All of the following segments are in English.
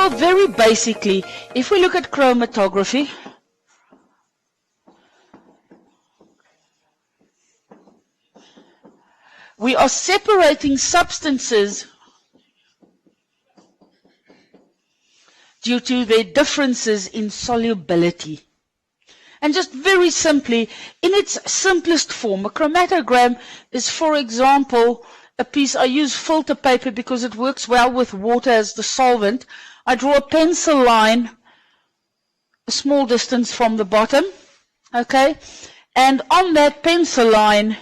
Well, very basically, if we look at chromatography, we are separating substances due to their differences in solubility. And just very simply, in its simplest form, a chromatogram is, for example, a piece. I use filter paper because it works well with water as the solvent. I draw a pencil line a small distance from the bottom, okay? And on that pencil line,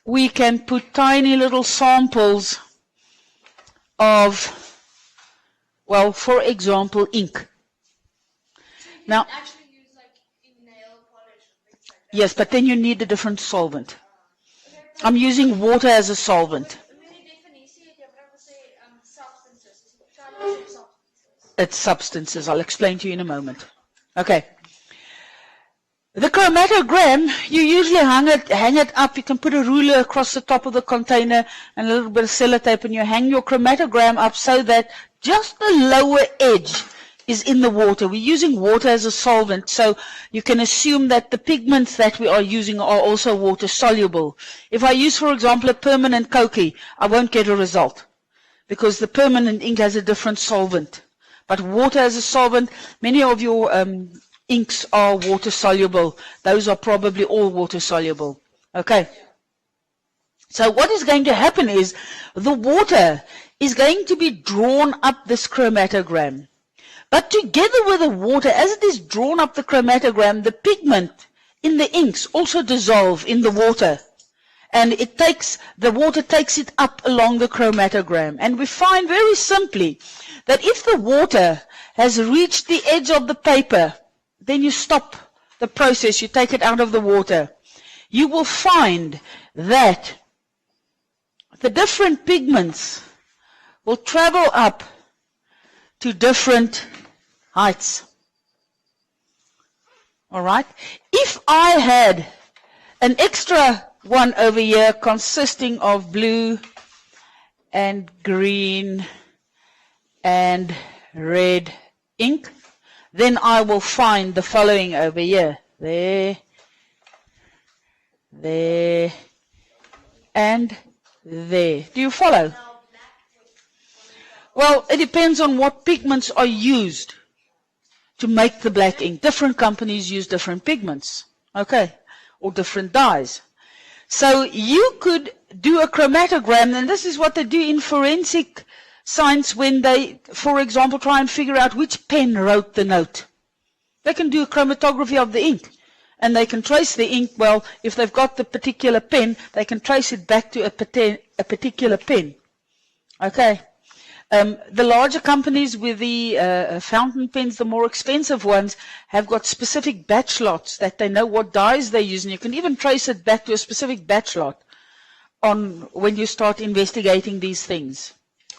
we can put tiny little samples of, well, for example, ink. Now, actually use like in nail polish and things like that. Yes, but then you need a different solvent. I'm using water as a solvent. It's substances. I'll explain to you in a moment. Okay. The chromatogram, you usually hang it up. You can put a ruler across the top of the container and a little bit of sellotape, and you hang your chromatogram up so that just the lower edge is in the water. We're using water as a solvent, so you can assume that the pigments that we are using are also water soluble. If I use, for example, a permanent Cokie, I won't get a result because the permanent ink has a different solvent. But water as a solvent, many of your inks are water soluble. Those are probably all water soluble. Okay. So what is going to happen is the water is going to be drawn up this chromatogram. But together with the water, as it is drawn up the chromatogram, the pigment in the inks also dissolve in the water. And the water takes it up along the chromatogram. And we find very simply that if the water has reached the edge of the paper, then you stop the process, you take it out of the water. You will find that the different pigments will travel up to different heights. All right? If I had an extra one over here consisting of blue and green and red ink, then I will find the following over here. There, there, and there. Do you follow? Well, it depends on what pigments are used to make the black ink. Different companies use different pigments, okay, or different dyes. So you could do a chromatogram, and this is what they do in forensic science when they, for example, try and figure out which pen wrote the note. They can do a chromatography of the ink, and they can trace the ink. Well, if they've got the particular pen, they can trace it back to a particular pen. Okay. The larger companies with the fountain pens, the more expensive ones, have got specific batch lots that they know what dyes they use, and you can even trace it back to a specific batch lot on when you start investigating these things.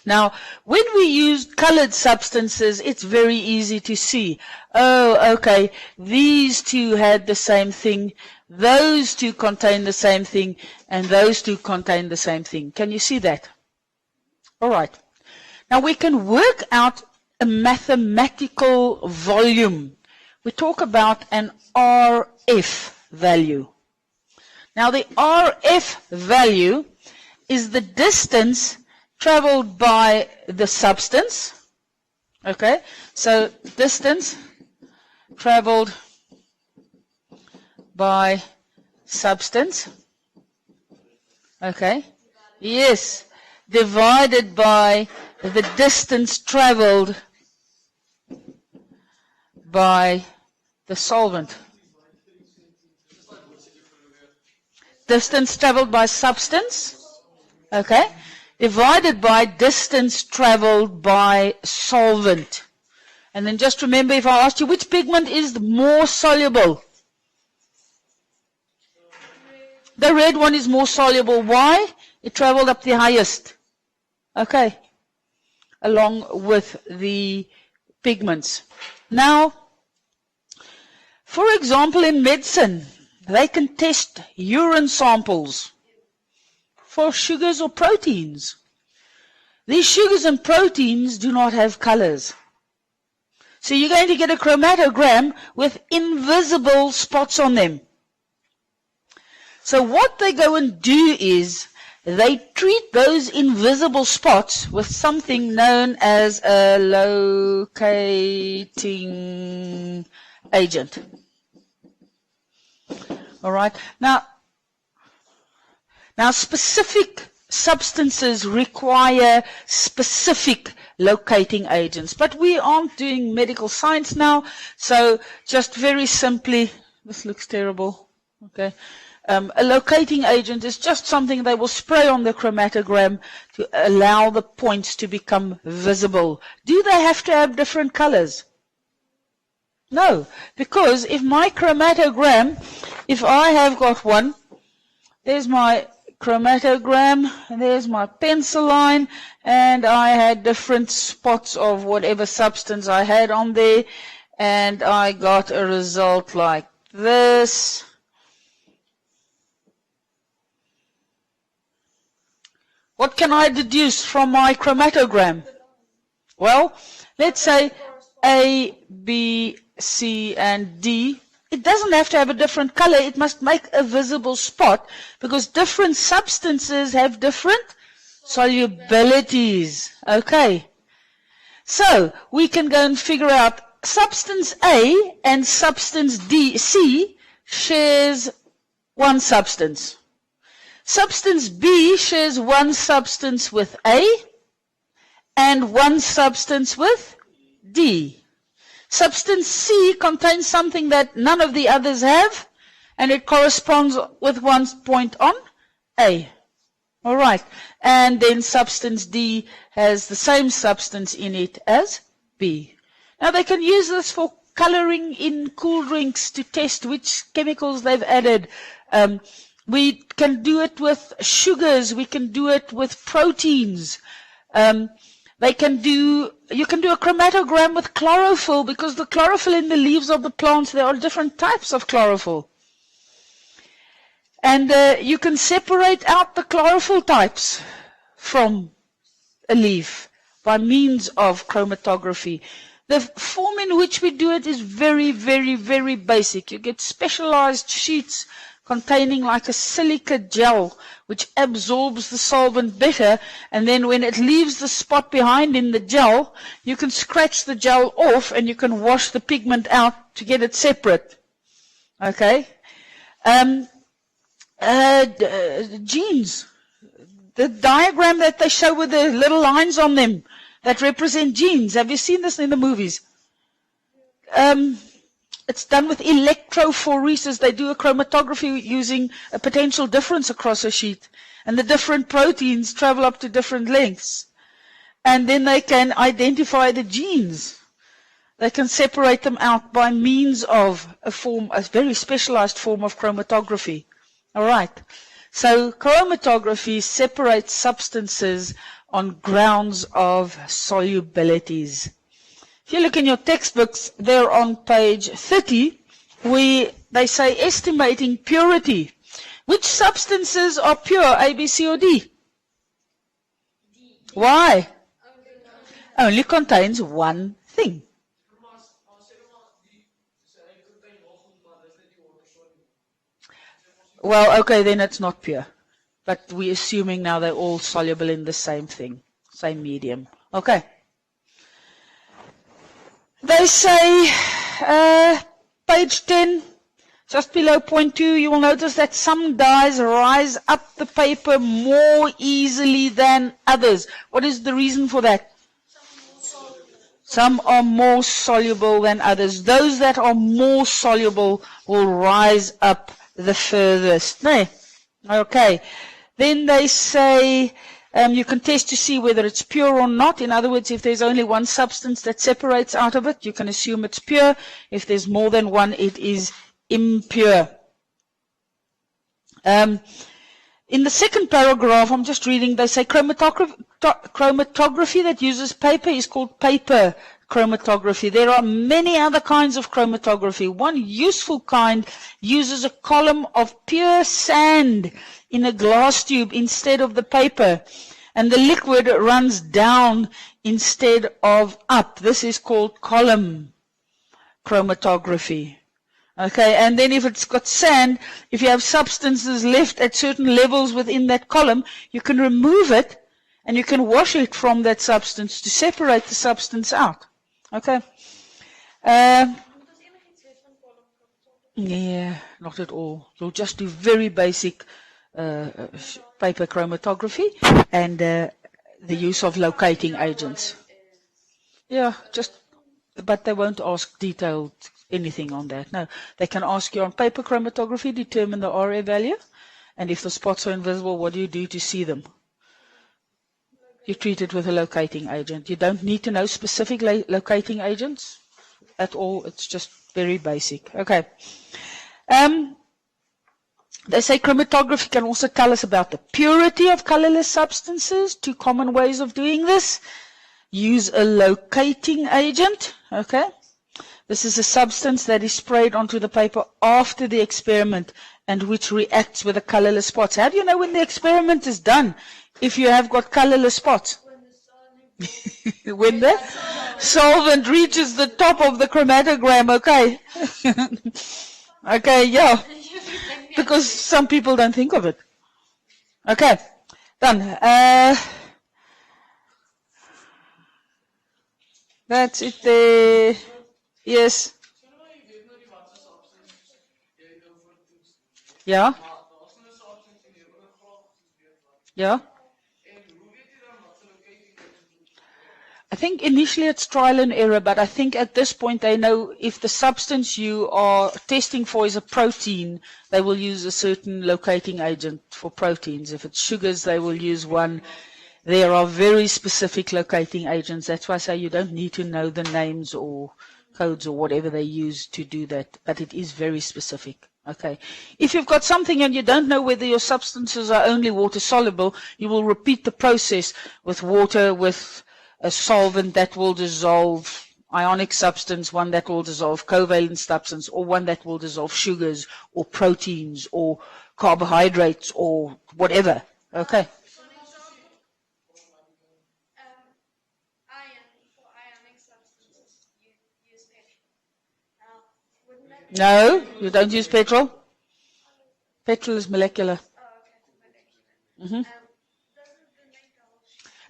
Now, when we use colored substances, it's very easy to see. Oh, okay, these two had the same thing, those two contain the same thing, and those two contain the same thing. Can you see that? All right. Now, we can work out a mathematical volume. We talk about an RF value. Now, the RF value is the distance traveled by the substance. Okay, so distance traveled by substance. Okay, yes, divided by the distance traveled by the solvent. Distance traveled by substance, okay, divided by distance traveled by solvent. And then just remember, if I asked you which pigment is more soluble, the red one is more soluble. Why? It traveled up the highest. Okay. Along with the pigments. Now, for example, in medicine, they can test urine samples for sugars or proteins. These sugars and proteins do not have colors. So you're going to get a chromatogram with invisible spots on them. So what they go and do is they treat those invisible spots with something known as a locating agent. All right. Now specific substances require specific locating agents. But we aren't doing medical science now, so just very simply, this looks terrible, okay. A locating agent is just something they will spray on the chromatogram to allow the points to become visible. Do they have to have different colors? No, because if my chromatogram, if I have got one, there's my chromatogram, and there's my pencil line, and I had different spots of whatever substance I had on there, and I got a result like this. What can I deduce from my chromatogram? Well, let's say A, B, C, and D. It doesn't have to have a different color. It must make a visible spot because different substances have different solubilities. Okay. So we can go and figure out substance A and substance C shares one substance. Substance B shares one substance with A and one substance with D. Substance C contains something that none of the others have, and it corresponds with one point on A. All right. And then substance D has the same substance in it as B. Now they can use this for coloring in cool drinks to test which chemicals they've added. We can do it with sugars. We can do it with proteins. You can do a chromatogram with chlorophyll because the chlorophyll in the leaves of the plants, there are different types of chlorophyll. And you can separate out the chlorophyll types from a leaf by means of chromatography. The form in which we do it is very, very, very basic. You get specialized sheets containing like a silica gel which absorbs the solvent better, and then when it leaves the spot behind in the gel, you can scratch the gel off and you can wash the pigment out to get it separate. Okay? Genes. The diagram that they show with the little lines on them that represent genes. Have you seen this in the movies? It's done with electrophoresis. They do a chromatography using a potential difference across a sheet. And the different proteins travel up to different lengths. And then they can identify the genes. They can separate them out by means of a very specialized form of chromatography. All right. So chromatography separates substances on grounds of solubilities. If you look in your textbooks, there on page 30, they say estimating purity. Which substances are pure, A, B, C, or D? D. Why? Only contains one thing. Well, okay, then it's not pure. But we're assuming now they're all soluble in the same thing, same medium. Okay. They say, page 10, just below point 2, you will notice that some dyes rise up the paper more easily than others. What is the reason for that? Some are more soluble than others. Those that are more soluble will rise up the furthest. No. Okay. Then they say you can test to see whether it's pure or not. In other words, if there's only one substance that separates out of it, you can assume it's pure. If there's more than one, it is impure. In the second paragraph, I'm just reading, they say chromatography that uses paper is called paper chromatography. There are many other kinds of chromatography. One useful kind uses a column of pure sand in a glass tube instead of the paper, and the liquid runs down instead of up. This is called column chromatography. Okay, and then if it's got sand, if you have substances left at certain levels within that column, you can remove it and you can wash it from that substance to separate the substance out. Okay. Yeah, not at all. You'll just do very basic paper chromatography and the use of locating agents. Yeah, but they won't ask detailed anything on that. No, they can ask you on paper chromatography, determine the RA value, and if the spots are invisible, what do you do to see them? You treat it with a locating agent. You don't need to know specific locating agents at all. It's just very basic. Okay. They say chromatography can also tell us about the purity of colorless substances. Two common ways of doing this. Use a locating agent. Okay. This is a substance that is sprayed onto the paper after the experiment and which reacts with the colorless spots. How do you know when the experiment is done if you have got colorless spots? When the solvent reaches the top of the chromatogram, okay. Okay, yeah. Because some people don't think of it. Okay, done. That's it there. Yes. Yeah. Yeah. I think initially it's trial and error, but I think at this point they know if the substance you are testing for is a protein, they will use a certain locating agent for proteins. If it's sugars, they will use one. There are very specific locating agents. That's why I say you don't need to know the names or codes or whatever they use to do that, but it is very specific. Okay. If you've got something and you don't know whether your substances are only water soluble, you will repeat the process with water, with a solvent that will dissolve ionic substance, one that will dissolve covalent substance, or one that will dissolve sugars or proteins or carbohydrates or whatever. Okay. No, you don't use petrol. Petrol is molecular. Mm-hmm.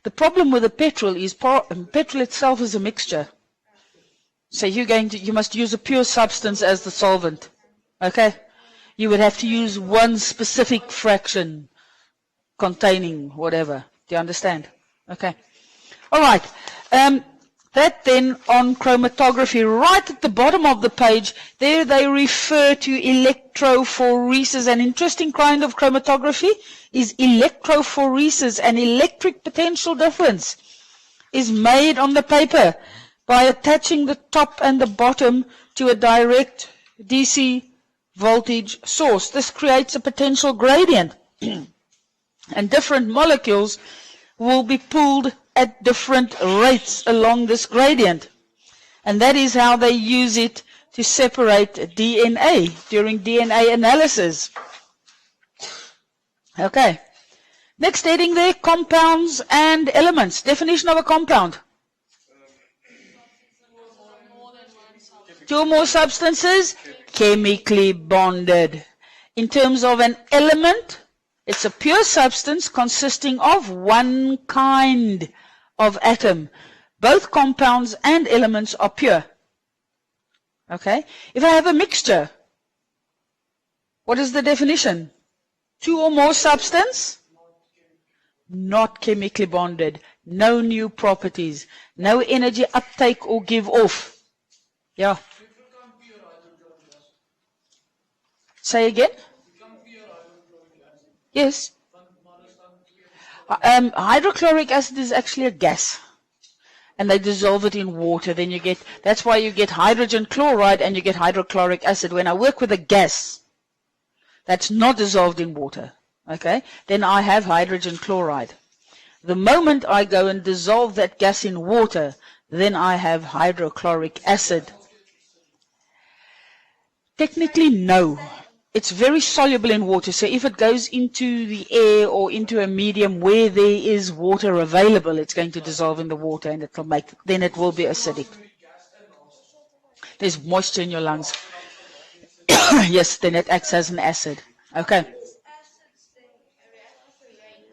The problem with the petrol is petrol itself is a mixture. So you must use a pure substance as the solvent. Okay? You would have to use one specific fraction containing whatever. Do you understand? Okay. All right. That then on chromatography, right at the bottom of the page, there they refer to electrophoresis. An interesting kind of chromatography is electrophoresis. An electric potential difference is made on the paper by attaching the top and the bottom to a direct DC voltage source. This creates a potential gradient, and different molecules will be pulled at different rates along this gradient. And that is how they use it to separate DNA during DNA analysis. Okay. Next heading there, compounds and elements. Definition of a compound. Two or more substances, chemically bonded. In terms of an element, it's a pure substance consisting of one kind of atom. Both compounds and elements are pure. Okay? If I have a mixture, what is the definition? Two or more substance? Not chemically bonded. No new properties. No energy uptake or give off. Yeah. Say again? Yes. Hydrochloric acid is actually a gas. And they dissolve it in water. Then you get, that's why you get hydrogen chloride and you get hydrochloric acid. When I work with a gas that's not dissolved in water, okay, then I have hydrogen chloride. The moment I go and dissolve that gas in water, then I have hydrochloric acid. Technically, no. It's very soluble in water, so if it goes into the air or into a medium where there is water available, it's going to dissolve in the water and it will then it will be acidic. There's moisture in your lungs. Yes, then it acts as an acid. Okay. Acids then react with the rain.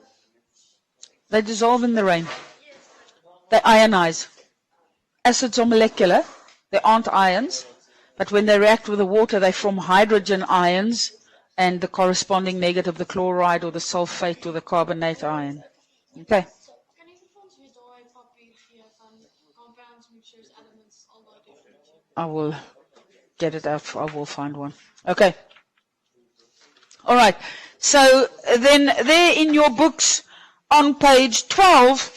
They dissolve in the rain. Yes. They ionize. Acids are molecular. They aren't ions. But when they react with the water, they form hydrogen ions and the corresponding negative, the chloride or the sulfate or the carbonate ion. Okay. Kan jy vir ons weer daai papier gee van compounds, mixtures, elements, al daai definisie? I will get it out. I will find one. Okay. All right. So then there in your books on page 12,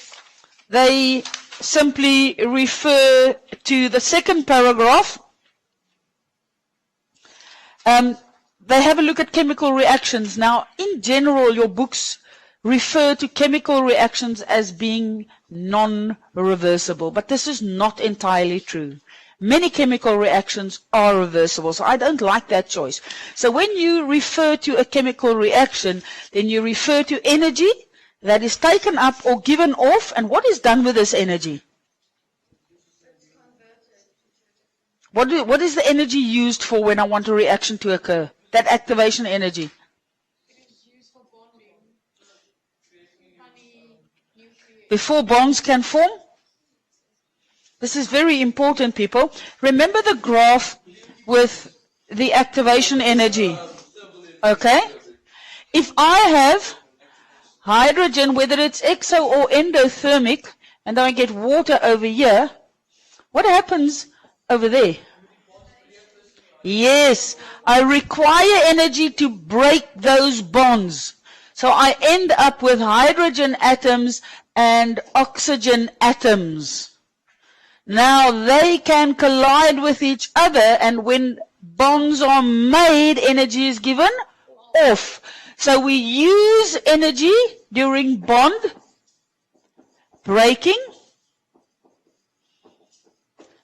they simply refer to the second paragraph. They have a look at chemical reactions. Now, in general, your books refer to chemical reactions as being non-reversible, but this is not entirely true. Many chemical reactions are reversible, so I don't like that choice. So when you refer to a chemical reaction, then you refer to energy that is taken up or given off, and what is done with this energy? What is the energy used for when I want a reaction to occur? That activation energy. It is used for bonding. Funny nuclear. Before bonds can form? This is very important, people. Remember the graph with the activation energy. Okay? If I have hydrogen, whether it's exo or endothermic, and I get water over here, what happens over there? Yes, I require energy to break those bonds. So I end up with hydrogen atoms and oxygen atoms. Now they can collide with each other, and when bonds are made, energy is given off. So we use energy during bond breaking.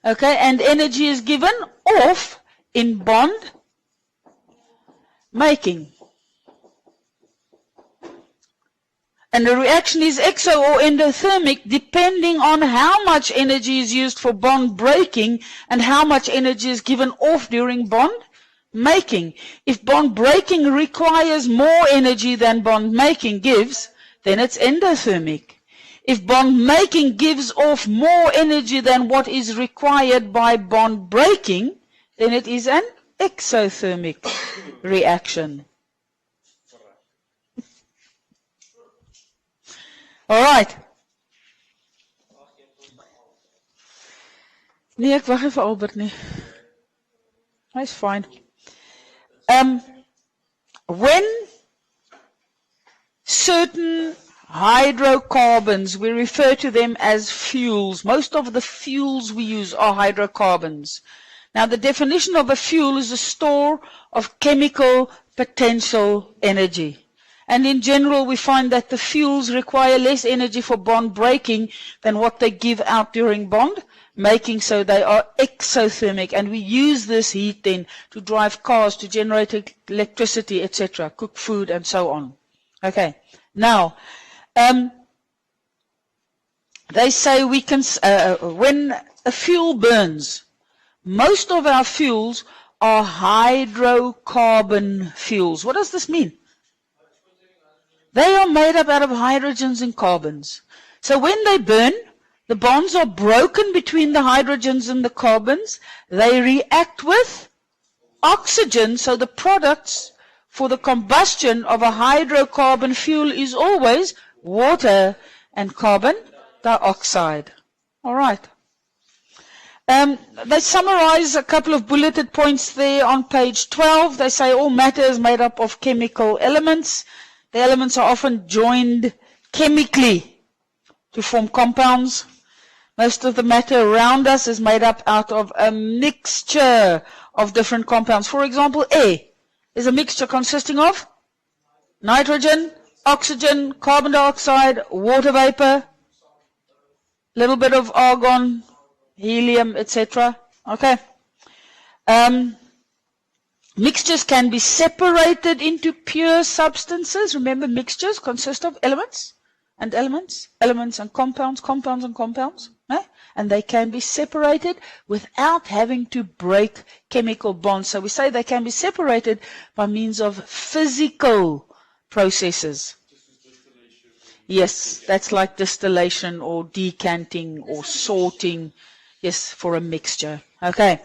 Okay, and energy is given off in bond making. And the reaction is exo or endothermic depending on how much energy is used for bond breaking and how much energy is given off during bond making. If bond breaking requires more energy than bond making gives, then it's endothermic. If bond making gives off more energy than what is required by bond breaking, then it is an exothermic reaction. All right. Nee, ek wag vir Albert nie. Hy's fine. When certain hydrocarbons, we refer to them as fuels. Most of the fuels we use are hydrocarbons. Now, the definition of a fuel is a store of chemical potential energy. And in general, we find that the fuels require less energy for bond breaking than what they give out during bond making, so they are exothermic. And we use this heat then to drive cars, to generate electricity, etc., cook food, and so on. Okay. Now, they say we can, when a fuel burns, most of our fuels are hydrocarbon fuels. What does this mean? They are made up out of hydrogens and carbons. So when they burn, the bonds are broken between the hydrogens and the carbons. They react with oxygen, so the products for the combustion of a hydrocarbon fuel is always water and carbon dioxide. All right. They summarize a couple of bulleted points there on page 12. They say all matter is made up of chemical elements. The elements are often joined chemically to form compounds. Most of the matter around us is made up out of a mixture of different compounds. For example, air is a mixture consisting of nitrogen, oxygen, carbon dioxide, water vapor, little bit of argon, helium, etc. Okay. Mixtures can be separated into pure substances. Remember, mixtures consist of elements and elements, elements and compounds, compounds and compounds, and they can be separated without having to break chemical bonds. So we say they can be separated by means of physical processes. Yes, that's like distillation or decanting or sorting, yes, for a mixture. Okay.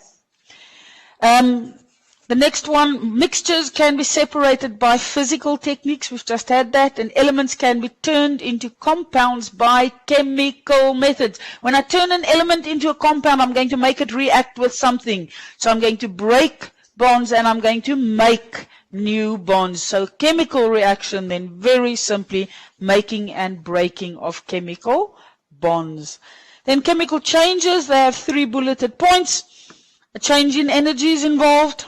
The next one, mixtures can be separated by physical techniques. We've just had that. And elements can be turned into compounds by chemical methods. When I turn an element into a compound, I'm going to make it react with something. So I'm going to break bonds and I'm going to make new bonds. So chemical reaction, then very simply making and breaking of chemical bonds. Then chemical changes, they have 3 bulleted points. A change in energy is involved.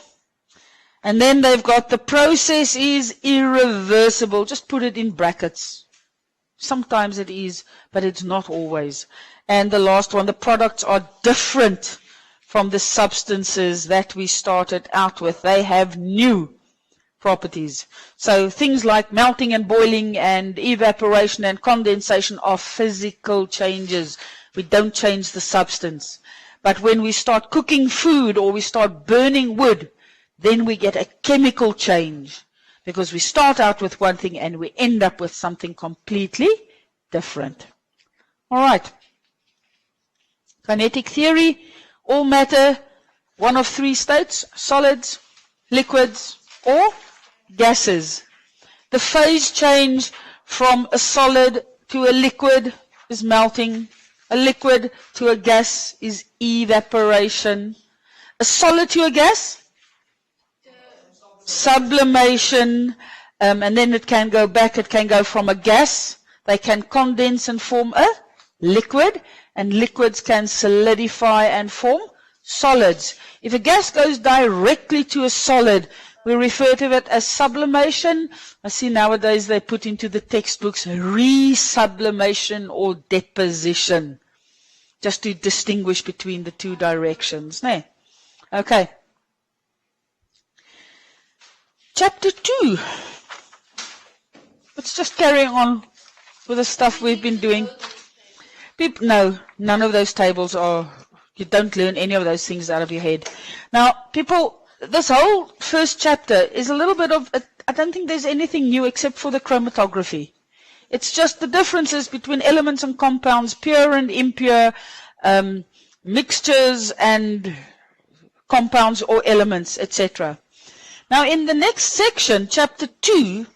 And then they've got the process is irreversible. Just put it in brackets. Sometimes it is, but it's not always. And the last one, the products are different from the substances that we started out with. They have new properties. So things like melting and boiling and evaporation and condensation are physical changes. We don't change the substance. But when we start cooking food or we start burning wood, then we get a chemical change because we start out with one thing and we end up with something completely different. All right. Kinetic theory, all matter, one of 3 states, solids, liquids, or gases. The phase change from a solid to a liquid is melting. A liquid to a gas is evaporation. A solid to a gas? Sublimation, and then it can go back, it can go from a gas, they can condense and form a liquid, and liquids can solidify and form solids. If a gas goes directly to a solid, we refer to it as sublimation. I see nowadays they put into the textbooks resublimation or deposition, just to distinguish between the 2 directions. Okay. Chapter 2. Let's just carry on with the stuff we've been doing. No, none of those tables are, you don't learn any of those things out of your head. Now, people, this whole first chapter is a little bit of, I don't think there's anything new except for the chromatography. It's just the differences between elements and compounds, pure and impure, mixtures and compounds or elements, etc. Now, in the next section, chapter 2,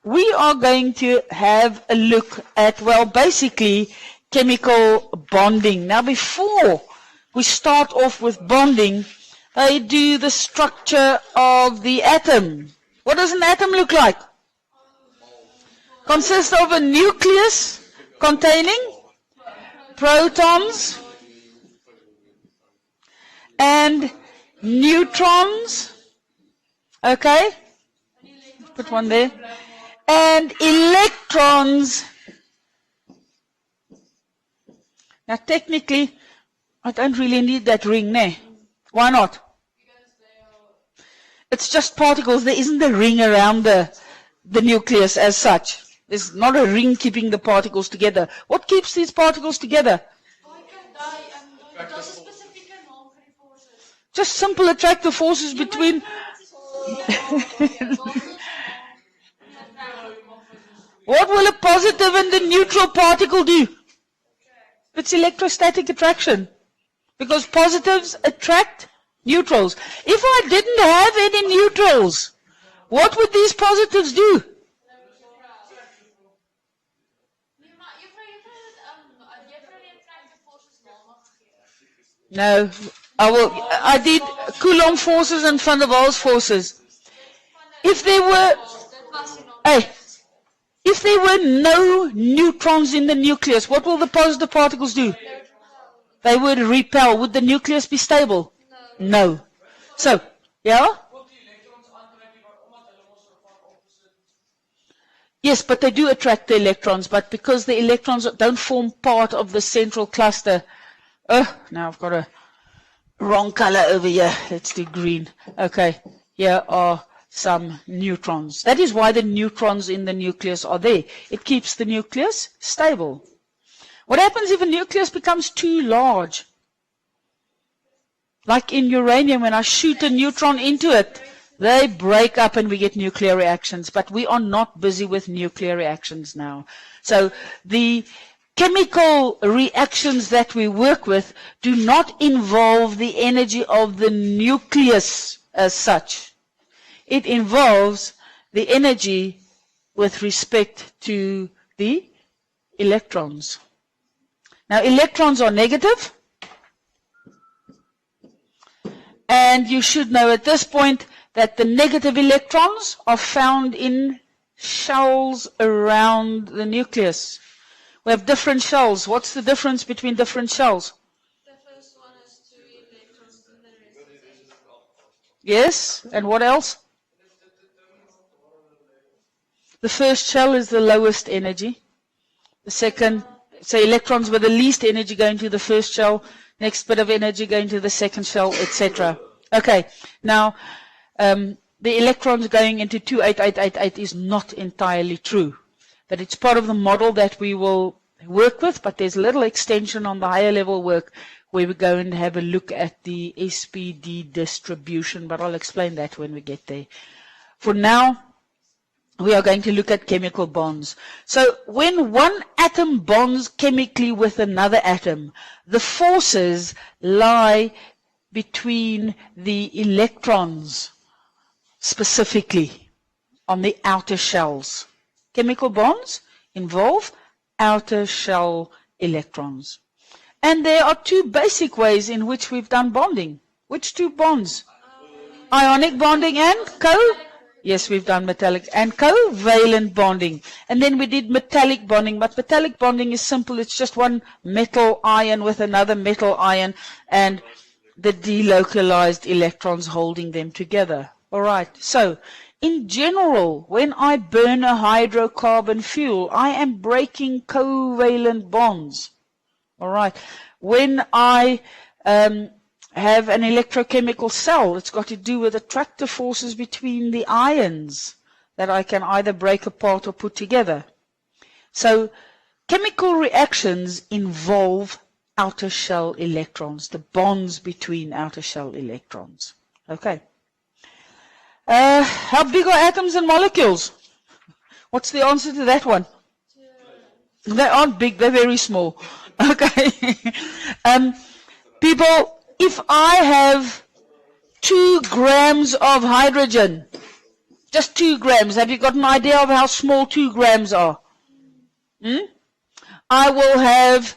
we are going to have a look at, well, basically, chemical bonding. Now, before we start off with bonding, they do the structure of the atom. What does an atom look like? Consists of a nucleus containing protons and neutrons. Okay, put one there. And electrons. Now technically, I don't really need that ring there. Why not? It's just particles. There isn't a ring around the nucleus as such. There's not a ring keeping the particles together. What keeps these particles together? Just simple attractive forces between... What will a positive and a neutral particle do? It's electrostatic attraction. Because positives attract neutrals. If I didn't have any neutrals, what would these positives do? No, I did Coulomb forces and Van der Waals forces. If there were no neutrons in the nucleus, what will the positive particles do? They would repel. Would the nucleus be stable? No. So, yeah? Yes, but they do attract the electrons, but because the electrons don't form part of the central cluster. Now I've got a wrong color over here. Let's do green. Okay, here are some neutrons. That is why the neutrons in the nucleus are there. It keeps the nucleus stable. What happens if a nucleus becomes too large? Like in uranium, when I shoot a neutron into it, they break up and we get nuclear reactions. But we are not busy with nuclear reactions now. So the chemical reactions that we work with do not involve the energy of the nucleus as such. It involves the energy with respect to the electrons. Now, electrons are negative, and you should know at this point that the negative electrons are found in shells around the nucleus. We have different shells. What's the difference between different shells? The first one has 2 electrons and the rest is 8. Yes, and what else? The first shell is the lowest energy. The second, so electrons with the least energy going to the first shell, next bit of energy going to the second shell, etc. Okay, now the electrons going into 28888 is not entirely true, but it's part of the model that we will work with, but there's a little extension on the higher level work where we go and have a look at the SPD distribution, but I'll explain that when we get there. For now, we are going to look at chemical bonds. So when one atom bonds chemically with another atom, the forces lie between the electrons, specifically on the outer shells. Chemical bonds involve outer shell electrons. And there are 2 basic ways in which we've done bonding. Which 2 bonds? Ionic bonding and Yes, we've done metallic and covalent bonding. And then we did metallic bonding, but metallic bonding is simple. It's just one metal ion with another metal ion and the delocalized electrons holding them together. All right. So, in general, when I burn a hydrocarbon fuel, I am breaking covalent bonds. All right. When I have an electrochemical cell, it's got to do with attractive forces between the ions that I can either break apart or put together. So chemical reactions involve outer shell electrons, the bonds between outer shell electrons. Okay. How big are atoms and molecules? What's the answer to that one? They aren't big, they're very small. Okay. People, if I have 2 grams of hydrogen, just 2 grams, have you got an idea of how small 2 grams are? I will have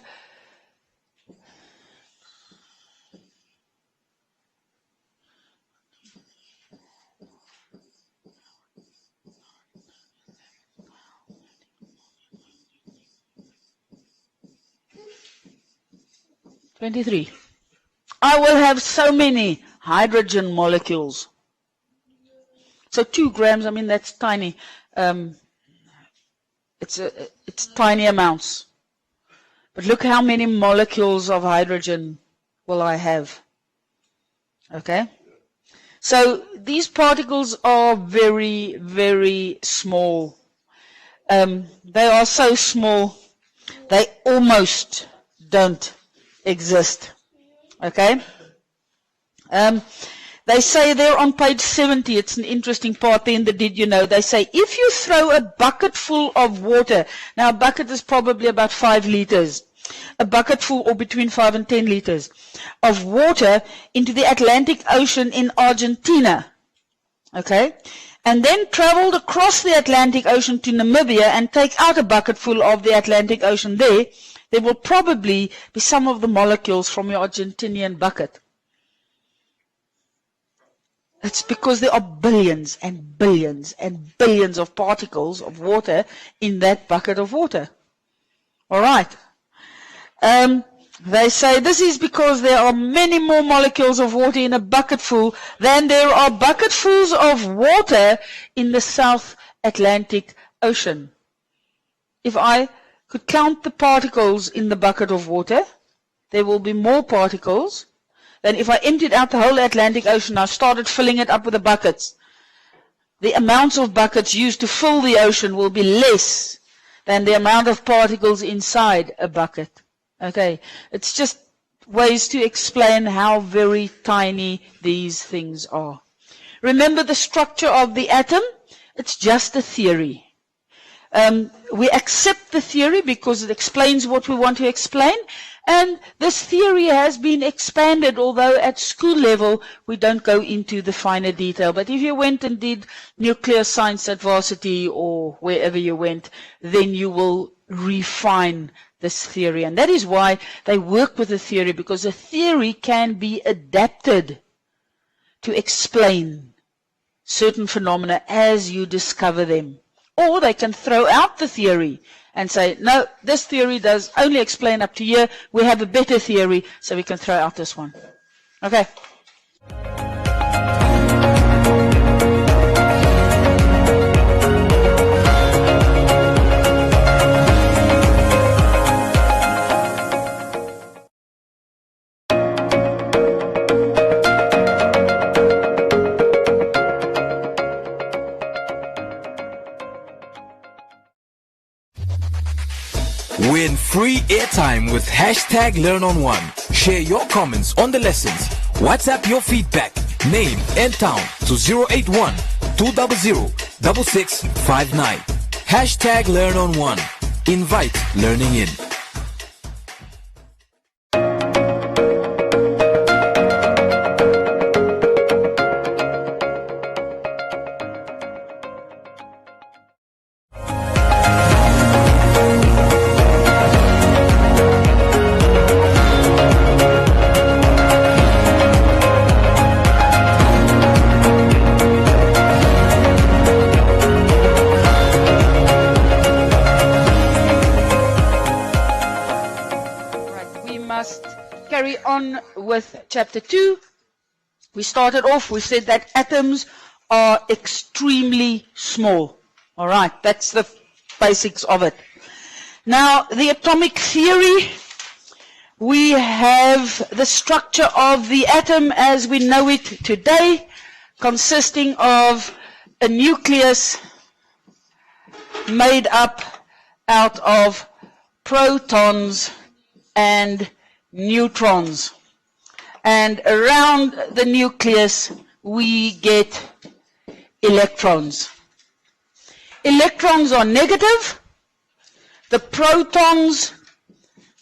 I will have so many hydrogen molecules. So 2 grams, I mean, that's tiny. It's tiny amounts. But look how many molecules of hydrogen will I have. Okay? So these particles are very, very small. They are so small, they almost don't exist. Okay? They say there on page 70, it's an interesting part there in the Did You Know, they say if you throw a bucket full of water, now a bucket is probably about 5 liters, a bucket full or between 5 and 10 liters of water into the Atlantic Ocean in Argentina, okay, and then traveled across the Atlantic Ocean to Namibia and take out a bucket full of the Atlantic Ocean there will probably be some of the molecules from your Argentinian bucket. It's because there are billions and billions and billions of particles of water in that bucket of water. All right. They say this is because there are many more molecules of water in a bucketful than there are bucketfuls of water in the South Atlantic Ocean. If I could count the particles in the bucket of water, there will be more particles than if I emptied out the whole Atlantic Ocean. I started filling it up with the buckets. the amounts of buckets used to fill the ocean will be less than the amount of particles inside a bucket. Okay, it's just ways to explain how very tiny these things are. Remember the structure of the atom? It's just a theory. We accept the theory because it explains what we want to explain, and this theory has been expanded, although at school level we don't go into the finer detail. But if you went and did nuclear science at varsity or wherever you went, then you will refine this theory. And that is why they work with the theory, because a theory can be adapted to explain certain phenomena as you discover them. Or they can throw out the theory and say, no, this theory does only explain up to here. We have a better theory, so we can throw out this one. Okay. Win free airtime with #LearnOn1. Share your comments on the lessons. WhatsApp your feedback, name and town to 081 200 6659. #LearnOn1. Invite learning in. With chapter 2, we started off, we said that atoms are extremely small. All right, that's the basics of it. Now, the atomic theory, we have the structure of the atom as we know it today, consisting of a nucleus made up out of protons and neutrons. And around the nucleus, we get electrons. Electrons are negative. The protons,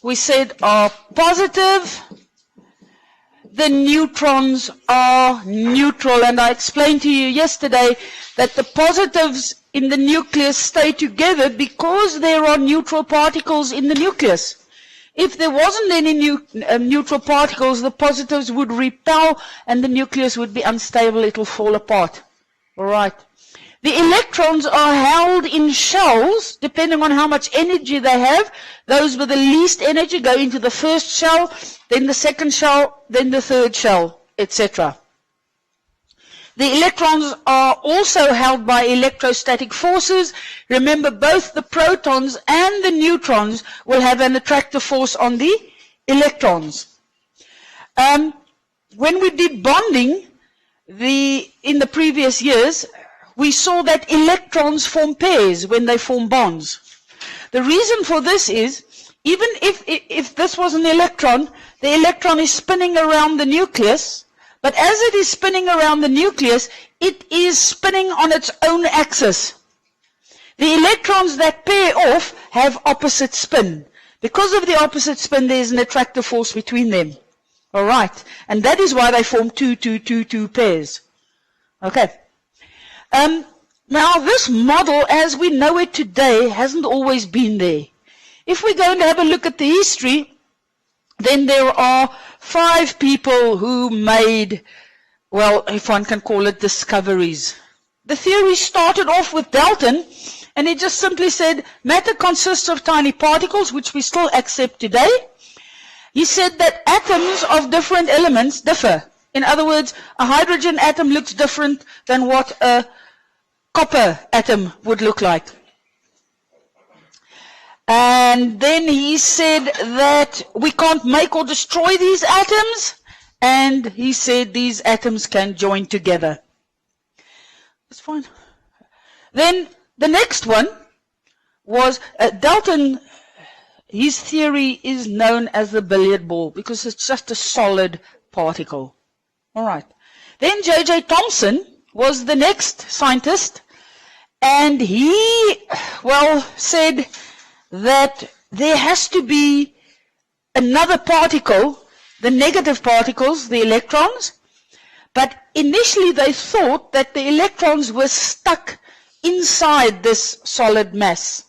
we said, are positive. The neutrons are neutral. And I explained to you yesterday that the positives in the nucleus stay together because there are neutral particles in the nucleus. If there wasn't any neutral particles, the positives would repel and the nucleus would be unstable, it will fall apart. All right. The electrons are held in shells, depending on how much energy they have. Those with the least energy go into the first shell, then the second shell, then the third shell, etc. The electrons are also held by electrostatic forces. Remember, both the protons and the neutrons will have an attractive force on the electrons. When we did bonding in the previous years, we saw that electrons form pairs when they form bonds. The reason for this is, even if this was an electron, the electron is spinning around the nucleus. But as it is spinning around the nucleus, it is spinning on its own axis. The electrons that pair off have opposite spin. Because of the opposite spin, there is an attractive force between them. All right. And that is why they form two pairs. Okay. Now, this model, as we know it today, hasn't always been there. If we're going to have a look at the history, then there are 5 people who made, well, if one can call it, discoveries. The theory started off with Dalton, and he just simply said, matter consists of tiny particles, which we still accept today. He said that atoms of different elements differ. In other words, a hydrogen atom looks different than what a copper atom would look like. And then he said that we can't make or destroy these atoms, and he said these atoms can join together. That's fine. Then the next one was Dalton. His theory is known as the billiard ball because it's just a solid particle. All right. Then J.J. Thomson was the next scientist, and he, well, said that there has to be another particle, the negative particles, the electrons, but initially they thought that the electrons were stuck inside this solid mass.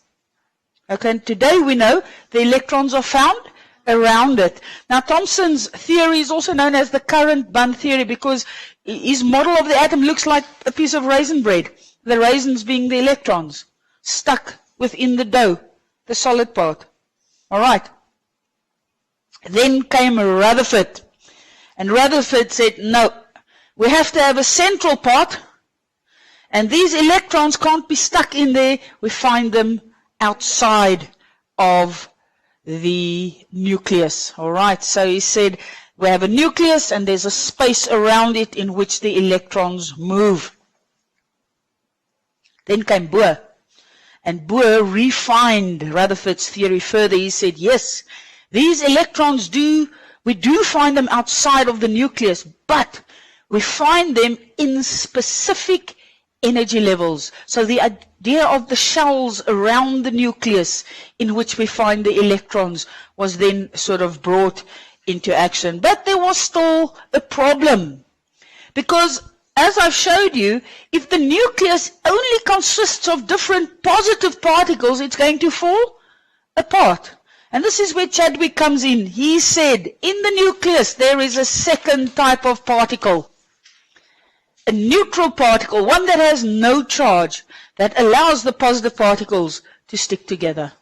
Okay, and today we know the electrons are found around it. Now, Thomson's theory is also known as the current bund theory because his model of the atom looks like a piece of raisin bread, the raisins being the electrons stuck within the dough, the solid part. All right. Then came Rutherford, and Rutherford said, no, we have to have a central part, and these electrons can't be stuck in there. We find them outside of the nucleus. All right, so he said we have a nucleus and there's a space around it in which the electrons move. Then came Bohr, and Bohr refined Rutherford's theory further. He said, yes, these electrons we do find them outside of the nucleus, but we find them in specific energy levels. So the idea of the shells around the nucleus in which we find the electrons was then sort of brought into action. But there was still a problem, because as I've showed you, if the nucleus only consists of different positive particles, it's going to fall apart. And this is where Chadwick comes in. He said, in the nucleus there is a second type of particle, a neutral particle, one that has no charge, that allows the positive particles to stick together,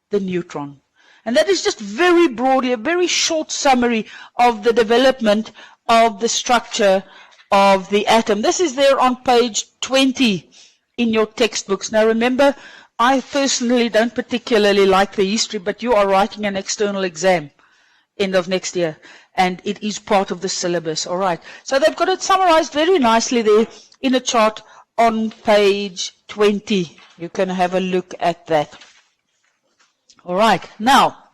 the neutron. And that is just very broadly, a very short summary of the development of the structure of the atom. This is there on page 20 in your textbooks. Now remember, I personally don't particularly like the history, but you are writing an external exam end of next year, and it is part of the syllabus. All right. So they've got it summarized very nicely there in a chart on page 20. You can have a look at that. All right. Now,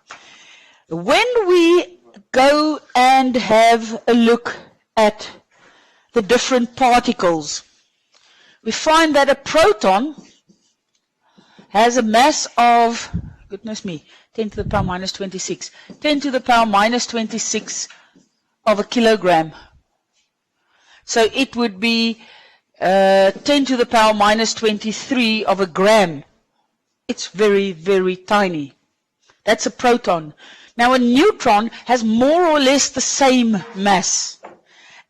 when we go and have a look at the different particles, we find that a proton has a mass of, goodness me, 10 to the power minus 26. 10 to the power minus 26 of a kilogram. So it would be 10 to the power minus 23 of a gram. It's very, very tiny. That's a proton. Now a neutron has more or less the same mass.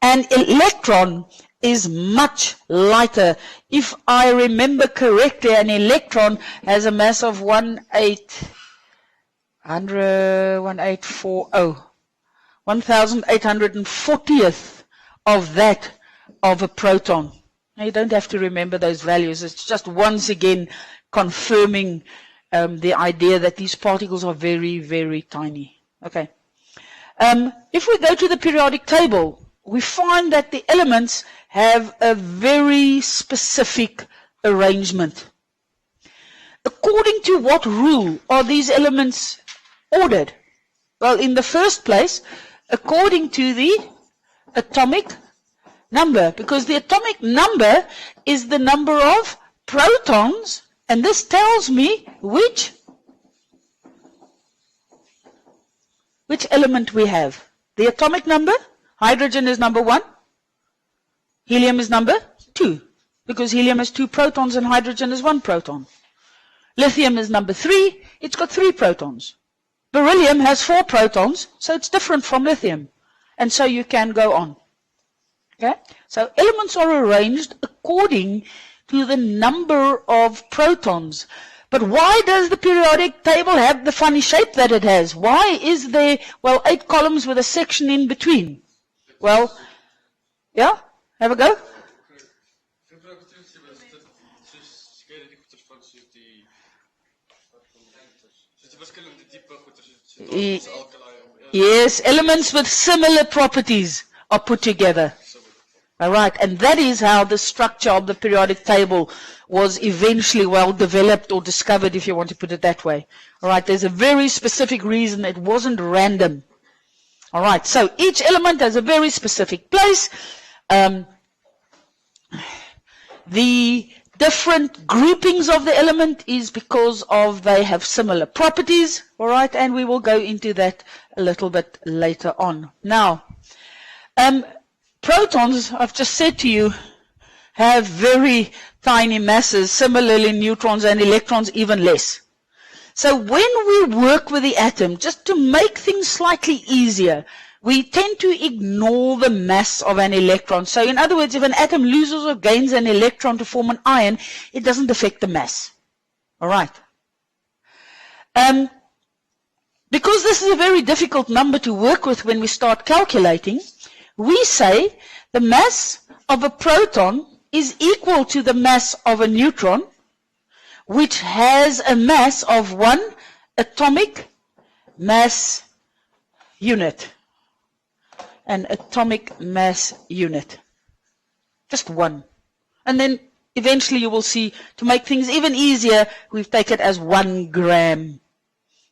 An electron is much lighter. If I remember correctly, an electron has a mass of 1840th of that of a proton. Now you don't have to remember those values. It's just once again confirming the idea that these particles are very, very tiny. Okay. If we go to the periodic table, we find that the elements have a very specific arrangement. According to what rule are these elements ordered? Well, in the first place, according to the atomic number, because the atomic number is the number of protons, and this tells me which element we have. The atomic number, hydrogen is number 1, helium is number 2, because helium has 2 protons and hydrogen is 1 proton. Lithium is number 3, it's got 3 protons. Beryllium has 4 protons, so it's different from lithium. And so you can go on. Okay? So elements are arranged according to the number of protons. But why does the periodic table have the funny shape that it has? Why is there, 8 columns with a section in between? Well, yeah? Have a go? Yes, elements with similar properties are put together. All right, and that is how the structure of the periodic table was eventually well developed or discovered, if you want to put it that way. All right, there's a very specific reason. It wasn't random. All right, so each element has a very specific place. The different groupings of the element is because of they have similar properties. All right, and we will go into that a little bit later on. Now, protons, I've just said to you, have very tiny masses. Similarly, neutrons and electrons even less. So when we work with the atom, just to make things slightly easier, we tend to ignore the mass of an electron. So in other words, if an atom loses or gains an electron to form an ion, it doesn't affect the mass. All right. Because this is a very difficult number to work with when we start calculating, we say the mass of a proton is equal to the mass of a neutron, which has a mass of 1 atomic mass unit. An atomic mass unit. Just 1. And then eventually you will see, to make things even easier, we've taken it as 1 gram.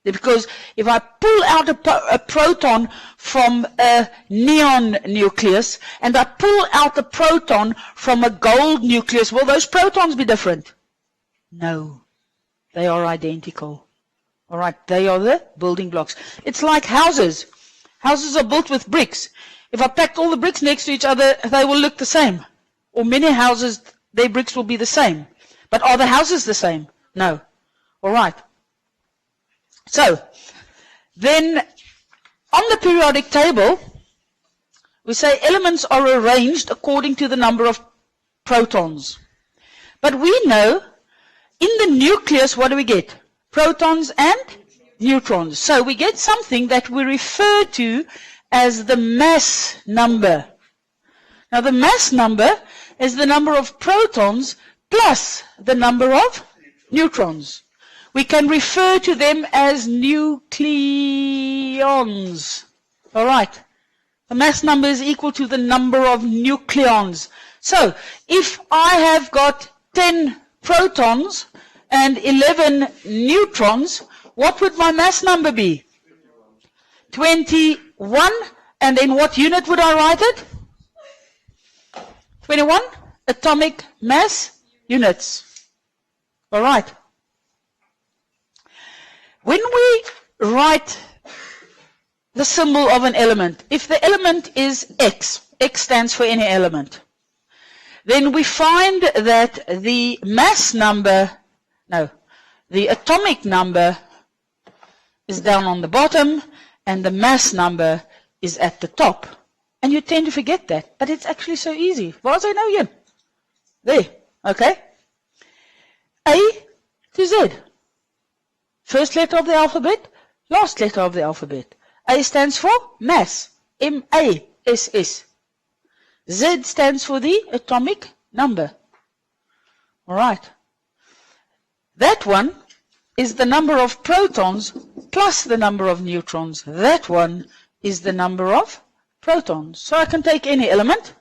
Because if I pull out a proton from a neon nucleus, and I pull out a proton from a gold nucleus, will those protons be different? No, they are identical. All right, they are the building blocks. It's like houses. Houses are built with bricks. If I packed all the bricks next to each other, they will look the same. Or many houses, their bricks will be the same. But are the houses the same? No. All right. So, then on the periodic table, we say elements are arranged according to the number of protons. But we know in the nucleus, what do we get? Protons and neutrons. So we get something that we refer to as the mass number. Now the mass number is the number of protons plus the number of neutrons. We can refer to them as nucleons. All right. The mass number is equal to the number of nucleons. So if I have got 10 protons and 11 neutrons, what would my mass number be? 21. And in what unit would I write it? 21 atomic mass units. All right. When we write the symbol of an element, if the element is X, X stands for any element, then we find that the mass number, the atomic number is down on the bottom and the mass number is at the top. And you tend to forget that, but it's actually so easy. Waar is hy nou heen? There, okay. A to Z. First letter of the alphabet, last letter of the alphabet. A stands for mass, M-A-S-S. Z stands for the atomic number. All right. That one is the number of protons plus the number of neutrons. That one is the number of protons. So I can take any element,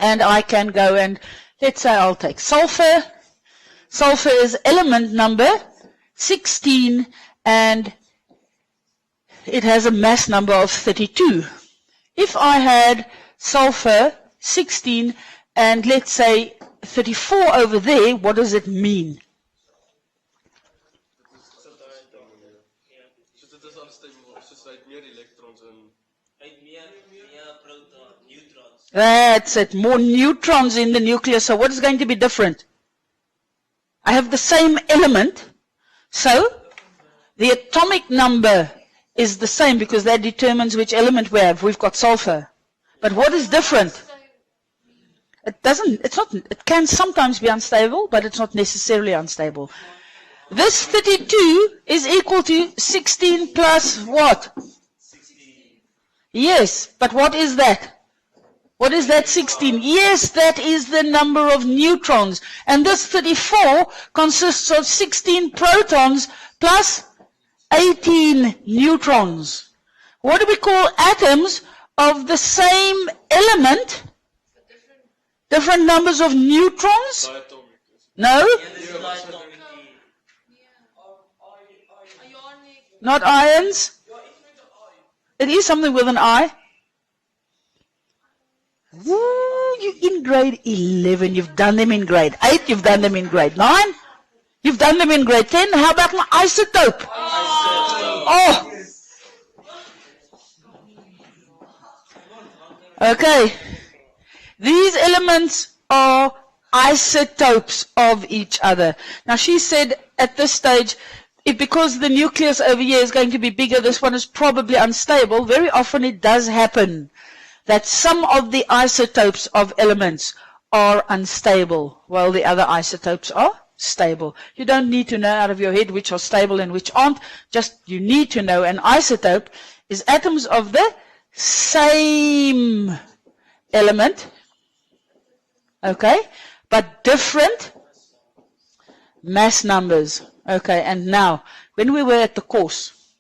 and I can go and, let's say I'll take sulfur. Sulfur is element number 16, and it has a mass number of 32. If I had sulfur 16 and let's say 34 over there, what does it mean? That's it, more neutrons in the nucleus. So what is going to be different? I have the same element, so the atomic number is the same because that determines which element we have. We've got sulfur. But what is different? It can sometimes be unstable, but it's not necessarily unstable. This 32 is equal to 16 plus what? 16. Yes, but what is that? What is that 16? Yes, that is the number of neutrons. And this 34 consists of 16 protons plus 18 neutrons. What do we call atoms of the same element, different numbers of neutrons? No? Ionic. Not ions? It is something with an I. Ooh, you're in grade 11. You've done them in grade 8. You've done them in grade 9. You've done them in grade 10. How about an isotope? Oh! Okay. These elements are isotopes of each other. Now she said at this stage, because the nucleus over here is going to be bigger, this one is probably unstable. Very often it does happen that some of the isotopes of elements are unstable, while the other isotopes are stable. You don't need to know out of your head which are stable and which aren't. Just you need to know an isotope is atoms of the same element, okay, but different mass numbers. Okay, and now, when we were at the course,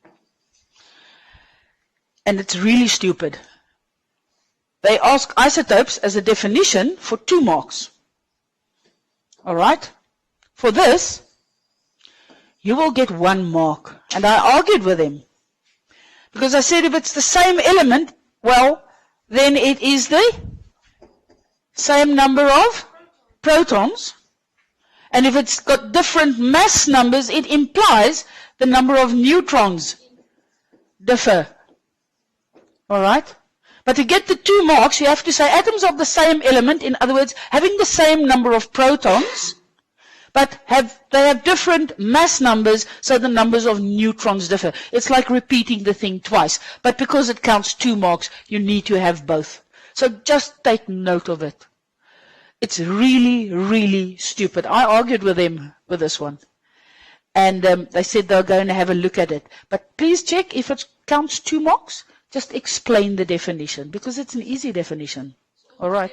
and it's really stupid, they ask isotopes as a definition for 2 marks. All right? For this, you will get 1 mark. And I argued with him. Because I said if it's the same element, well, then it is the same number of protons. And if it's got different mass numbers, it implies the number of neutrons differ. All right? But to get the 2 marks, you have to say atoms of the same element, in other words, having the same number of protons, but they have different mass numbers, so the numbers of neutrons differ. It's like repeating the thing twice. But because it counts 2 marks, you need to have both. So just take note of it. It's really, really stupid. I argued with them with this one. And they said they're going to have a look at it. But please check if it counts 2 marks. Just explain the definition, because it's an easy definition. All right?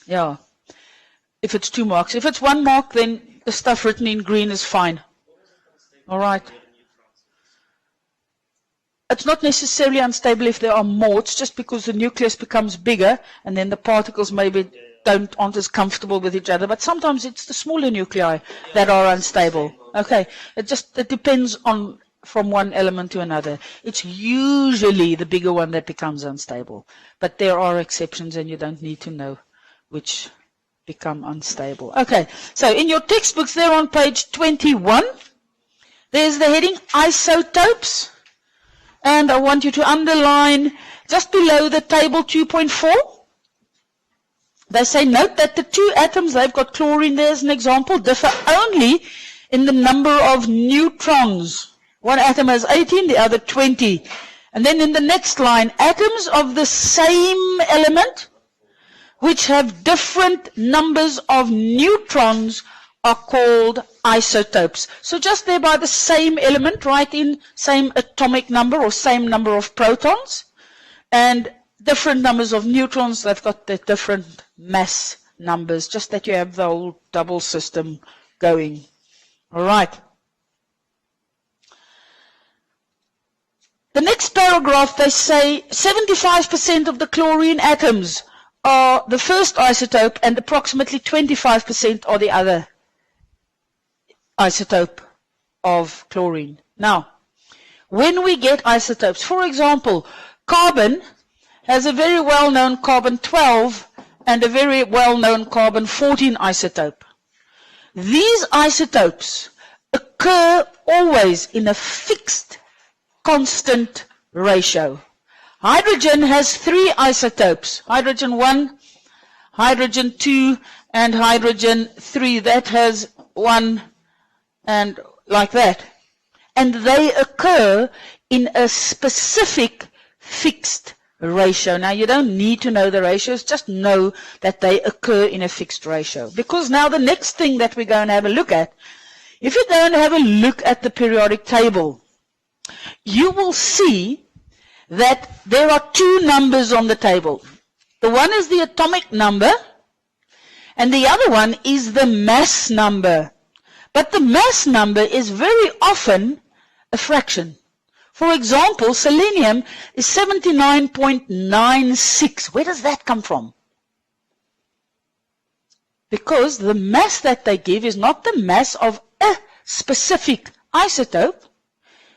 Yeah. If it's 2 marks. If it's 1 mark, then the stuff written in green is fine. All right? It's not necessarily unstable if there are more. It's just because the nucleus becomes bigger, and then the particles maybe aren't as comfortable with each other. But sometimes it's the smaller nuclei that are unstable. Okay? It depends on from one element to another. It's usually the bigger one that becomes unstable. But there are exceptions, and you don't need to know which become unstable. Okay, so in your textbooks there on page 21, there's the heading Isotopes. And I want you to underline just below the table 2.4. They say, note that the 2 atoms, they've got chlorine there as an example, differ only in the number of neutrons. One atom has 18, the other 20. And then in the next line, atoms of the same element, which have different numbers of neutrons, are called isotopes. So just there by the same element, write in same atomic number or same number of protons, and different numbers of neutrons, they've got the different mass numbers, just that you have the whole double system going. All right. The next paragraph, they say 75% of the chlorine atoms are the first isotope and approximately 25% are the other isotope of chlorine. Now, when we get isotopes, for example, carbon has a very well-known carbon-12 and a very well-known carbon-14 isotope. These isotopes occur always in a fixed, constant ratio. Hydrogen has 3 isotopes, hydrogen 1, hydrogen 2, and hydrogen 3. That has 1 and like that. And they occur in a specific fixed ratio. Now, you don't need to know the ratios, just know that they occur in a fixed ratio. Because now the next thing that we're going to have a look at, if you're going to have a look at the periodic table, you will see that there are 2 numbers on the table. The one is the atomic number, and the other one is the mass number. But the mass number is very often a fraction. For example, selenium is 79.96. Where does that come from? Because the mass that they give is not the mass of a specific isotope.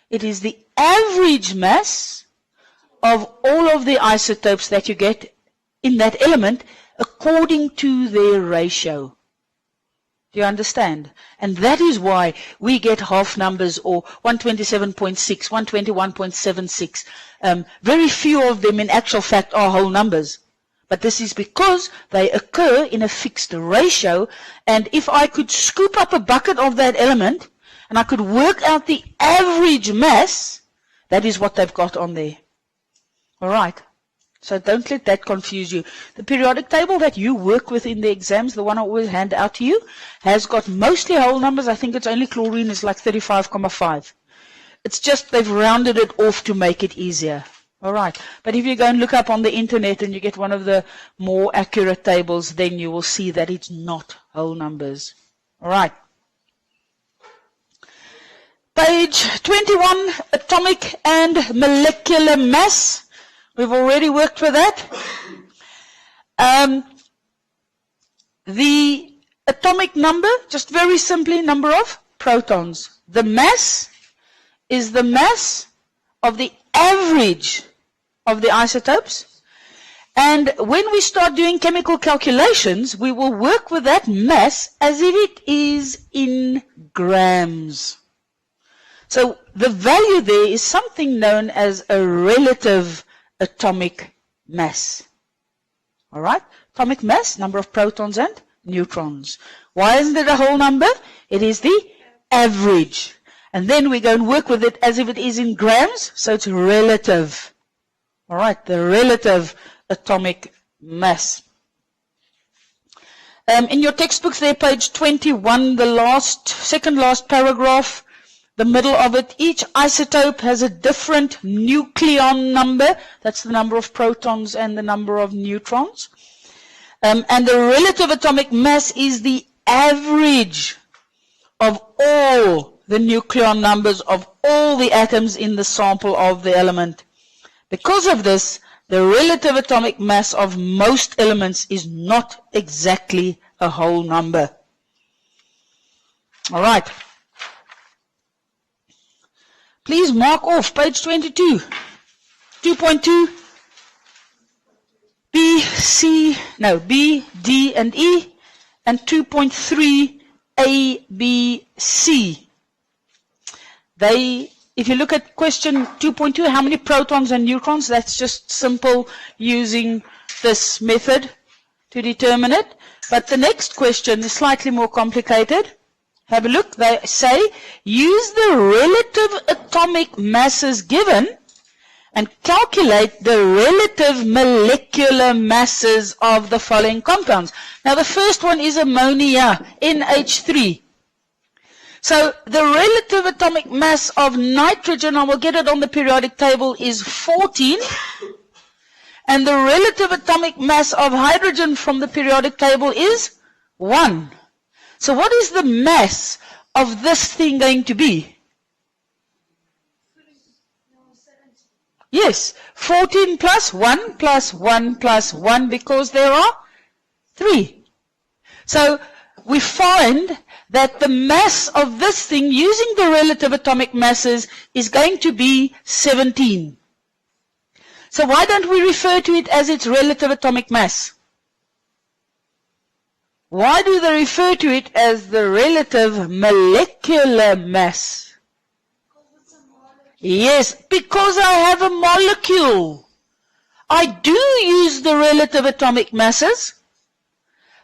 It is the average mass of all of the isotopes that you get in that element according to their ratio. Do you understand? And that is why we get half numbers or 127.6, 121.76. Very few of them in actual fact are whole numbers. But this is because they occur in a fixed ratio. And if I could scoop up a bucket of that element and I could work out the average mass, that is what they've got on there. All right. So don't let that confuse you. The periodic table that you work with in the exams, the one I always hand out to you, has got mostly whole numbers. I think it's only chlorine is like 35,5. It's just they've rounded it off to make it easier. All right. But if you go and look up on the internet and you get one of the more accurate tables, then you will see that it's not whole numbers. All right. Page 21, atomic and molecular mass. We've already worked with that. The atomic number, just very simply, number of protons. The mass is the mass of the average of the isotopes. And when we start doing chemical calculations, we will work with that mass as if it is in grams. So the value there is something known as a relative atomic mass. All right? Atomic mass, number of protons and neutrons. Why isn't it a whole number? It is the average. And then we go and work with it as if it is in grams, so it's relative. All right, the relative atomic mass. In your textbooks there, page 21, the second last paragraph, the middle of it, each isotope has a different nucleon number. That's the number of protons and the number of neutrons. And the relative atomic mass is the average of all the nucleon numbers of all the atoms in the sample of the element. Because of this, the relative atomic mass of most elements is not exactly a whole number. All right. Please mark off page 22, 2.2, B, D, and E, and 2.3, A, B, C. If you look at question 2.2, how many protons and neutrons? That's just simple using this method to determine it. But the next question is slightly more complicated. Have a look. They say, use the relative atomic masses given and calculate the relative molecular masses of the following compounds. Now the first one is ammonia, NH3. So the relative atomic mass of nitrogen, I will get it on the periodic table, is 14. And the relative atomic mass of hydrogen from the periodic table is 1. So what is the mass of this thing going to be? Yes, 14 plus 1 plus 1 plus 1, because there are 3. So we find that the mass of this thing using the relative atomic masses is going to be 17. So why don't we refer to it as its relative atomic mass? Why do they refer to it as the relative molecular mass? Yes, because I have a molecule. I do use the relative atomic masses,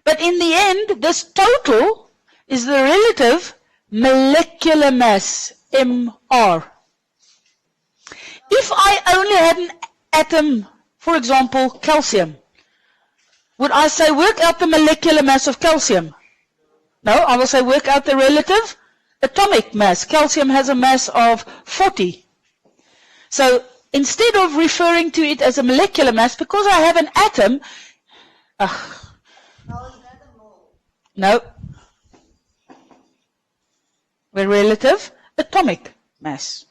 but in the end, this total is the relative molecular mass, MR. If I only had an atom, for example, calcium, would I say work out the molecular mass of calcium? No, I will say work out the relative atomic mass. Calcium has a mass of 40. So instead of referring to it as a molecular mass, because I have an atom, no, the relative atomic mass.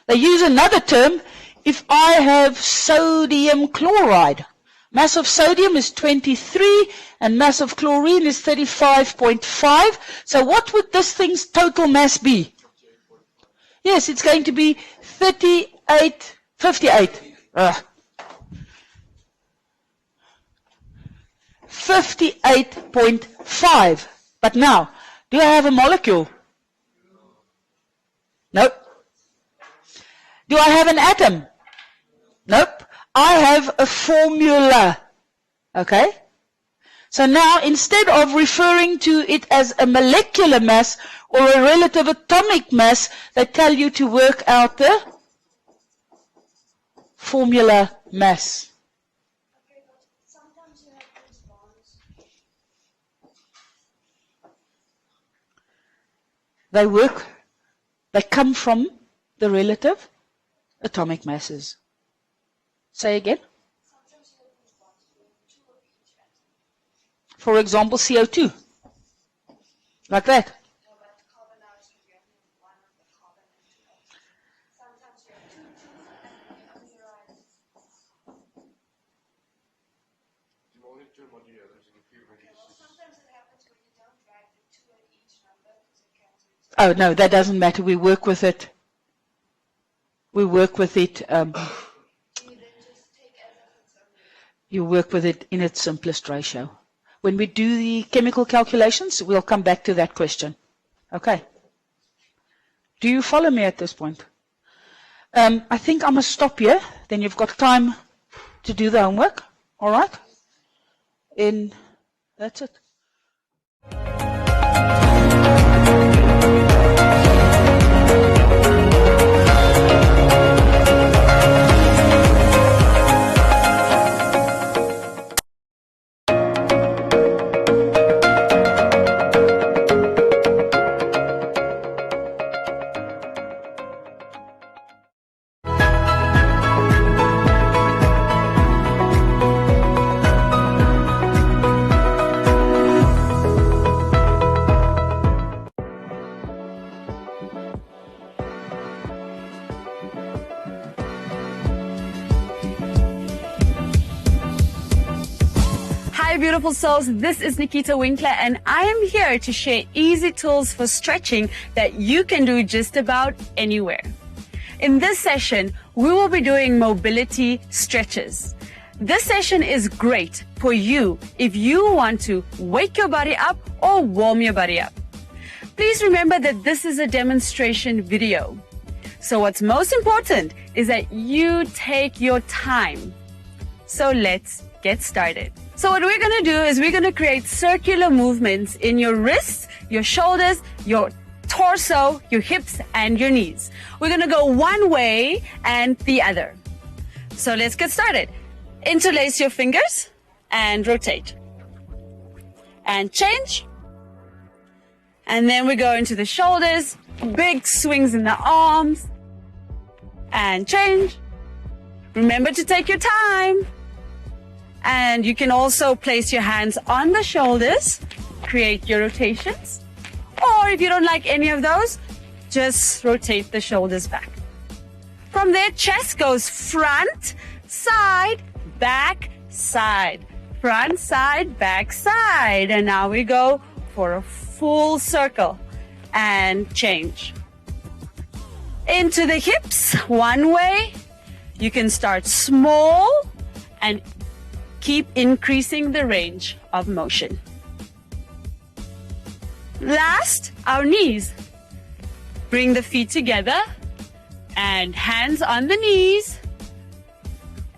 They use another term if I have sodium chloride. Mass of sodium is 23 and mass of chlorine is 35.5. So what would this thing's total mass be? Yes, it's going to be 58.5. But now, do I have a molecule? Nope. Do I have an atom? Nope. I have a formula. Okay? So now, instead of referring to it as a molecular mass or a relative atomic mass, they tell you to work out the formula mass. Okay, but sometimes you have these bonds. They come from the relative atomic masses. Say again. Sometimes you have these bonds between two of each atom. For example, CO2. Like that. No, but carbon dioxide, you have one of the carbon and two oxygen. Sometimes you have two and you only write. Well, sometimes it happens when you don't write the two at each number because it cancels. Oh, no, that doesn't matter. We work with it. You then just take as if it's only. You work with it in its simplest ratio. When we do the chemical calculations, we'll come back to that question. Okay. Do you follow me at this point? I think I must stop here. Then you've got time to do the homework. All right? That's it. Hi beautiful souls, this is Nikita Winkler and I am here to share easy tools for stretching that you can do just about anywhere. In this session, we will be doing mobility stretches. This session is great for you if you want to wake your body up or warm your body up. Please remember that this is a demonstration video. So what's most important is that you take your time. So let's get started. So what we're going to do is we're going to create circular movements in your wrists, your shoulders, your torso, your hips, and your knees. We're going to go one way and the other. So let's get started. Interlace your fingers and rotate. And change. And then we go into the shoulders, big swings in the arms, and change. Remember to take your time. And you can also place your hands on the shoulders, create your rotations. Or if you don't like any of those, just rotate the shoulders back. From there, chest goes front, side, back, side. Front, side, back, side. And now we go for a full circle and change. Into the hips, one way. You can start small and keep increasing the range of motion. Last, our knees. Bring the feet together and hands on the knees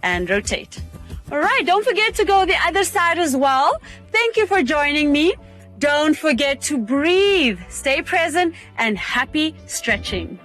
and rotate. All right, don't forget to go the other side as well. Thank you for joining me. Don't forget to breathe, stay present, and happy stretching.